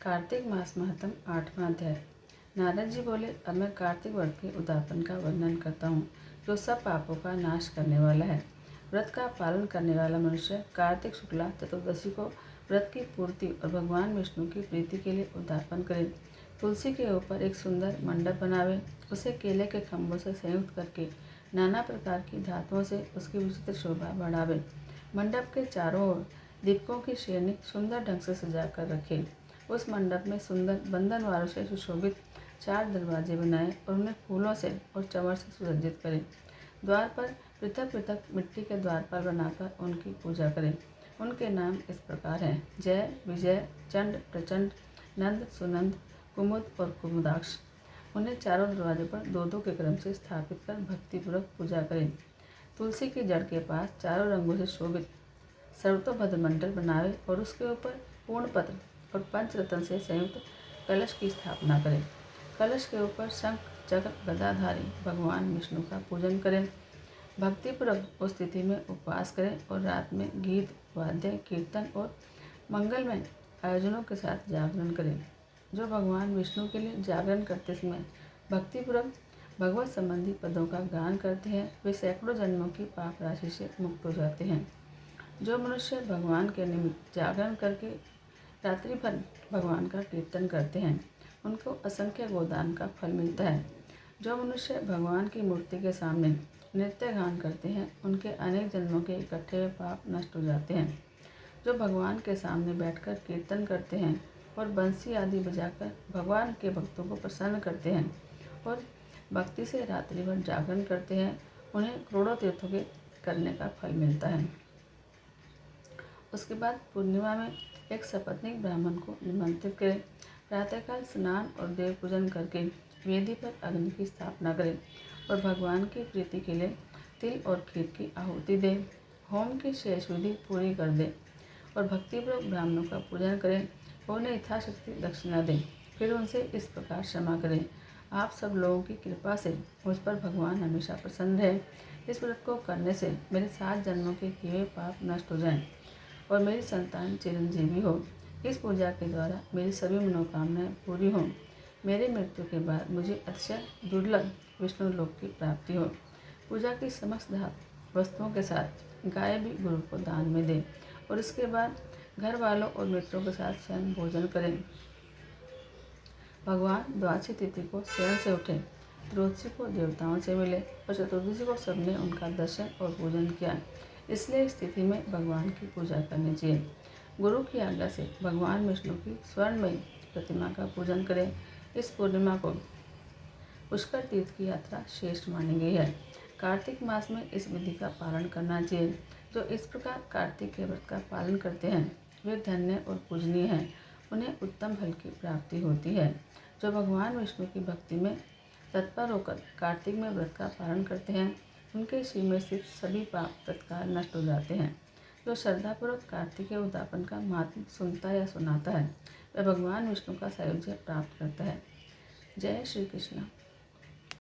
कार्तिक मास महत्म 8वां अध्याय। नारद जी बोले, अब मैं कार्तिक व्रत के उद्यापन का वर्णन करता हूँ, जो सब पापों का नाश करने वाला है। व्रत का पालन करने वाला मनुष्य कार्तिक शुक्ला चतुर्दशी को व्रत की पूर्ति और भगवान विष्णु की प्रीति के लिए उद्यापन करे। तुलसी के ऊपर एक सुंदर मंडप बनावे, उसे केले के खम्भों से संयुक्त करके नाना प्रकार की धातुओं से उसकी विचित्र शोभा बढ़ावे। मंडप के चारों ओर दीपकों की श्रेणी सुंदर ढंग से सजा कर रखे। उस मंडप में सुंदर बंधन वारों से सुशोभित 4 दरवाजे बनाए और उन्हें फूलों से और चमर से सुसज्जित करें। द्वार पर पृथक पृथक मिट्टी के द्वारपाल बनाकर उनकी पूजा करें। उनके नाम इस प्रकार हैं: जय, विजय, चंड, प्रचंड, नंद, सुनंद, कुमुद और कुमुदाक्ष। उन्हें चारों दरवाजों पर 2-2 के क्रम से स्थापित कर भक्तिपूर्वक पूजा करें। तुलसी की जड़ के पास चारों रंगों से शोभित सर्वतोभद्र मंडल बनावे और उसके ऊपर पूर्णपत्र और पंचरत्न से संयुक्त कलश की स्थापना करें। कलश के ऊपर शंख चक्र गदाधारी भगवान विष्णु का पूजन करें। भक्तिपूर्वक उस स्थिति में उपवास करें और रात में गीत, वाद्य, कीर्तन और मंगलमय आयोजनों के साथ जागरण करें। जो भगवान विष्णु के लिए जागरण करते समय भक्तिपूर्वक भगवत संबंधी पदों का गान करते हैं, वे सैकड़ों जन्मों की पाप राशि से मुक्त हो जाते हैं। जो मनुष्य भगवान के निमित्त जागरण करके रात्रि भर भगवान का कीर्तन करते हैं, उनको असंख्य गोदान का फल मिलता है। जो मनुष्य भगवान की मूर्ति के सामने नृत्य गान करते हैं, उनके अनेक जन्मों के इकट्ठे हुए पाप नष्ट हो जाते हैं। जो भगवान के सामने बैठकर कीर्तन करते हैं और बंसी आदि बजाकर भगवान के भक्तों को प्रसन्न करते हैं और भक्ति से रात्रि भर जागरण करते हैं, उन्हें करोड़ों तीर्थों के करने का फल मिलता है। उसके बाद पूर्णिमा में एक सपत्नीक ब्राह्मण को निमंत्रित करें। प्रातःकाल स्नान और देव पूजन करके वेदी पर अग्नि की स्थापना करें और भगवान की प्रीति के लिए तिल और खीर की आहुति दें। होम की शेष विधि पूरी कर दें और भक्तिपूर्वक ब्राह्मणों का पूजन करें और उन्हें यथाशक्ति दक्षिणा दें। फिर उनसे इस प्रकार क्षमा करें: आप सब लोगों की कृपा से मुझ पर भगवान हमेशा प्रसन्न रहे। इस व्रत को करने से मेरे 7 जन्मों के किए हुए पाप नष्ट हो जाएं और मेरी संतान चिरंजीवी हो। इस पूजा के द्वारा मेरी सभी मनोकामनाएं पूरी हों। मेरी मृत्यु के बाद मुझे अतिशय दुर्लभ विष्णु लोक की प्राप्ति हो। पूजा की समस्त वस्तुओं के साथ गाय भी गुरु को दान में दें और इसके बाद घर वालों और मित्रों के साथ स्वयं भोजन करें। भगवान द्वादशी तिथि को शयन से उठे, त्रयोदशी को देवताओं से मिले और चतुर्दशी को सबने उनका दर्शन और पूजन किया। इसलिए इस तिथि में भगवान की पूजा करनी चाहिए। गुरु की आज्ञा से भगवान विष्णु की स्वर्णमयी प्रतिमा का पूजन करें। इस पूर्णिमा को पुष्कर तीर्थ की यात्रा श्रेष्ठ मानी गई है। कार्तिक मास में इस विधि का पालन करना चाहिए। जो इस प्रकार कार्तिक के व्रत का पालन करते हैं, वे धन्य और पूजनीय हैं। उन्हें उत्तम फल की प्राप्ति होती है। जो भगवान विष्णु की भक्ति में तत्पर होकर कार्तिक में व्रत का पालन करते हैं, उनके शिर में स्थित सभी पाप तत्काल नष्ट हो जाते हैं। जो श्रद्धापूर्वक कार्तिक के उद्यापन का महात्म्य सुनता या सुनाता है, वह भगवान विष्णु का सायुज्य प्राप्त करता है। जय श्री कृष्ण।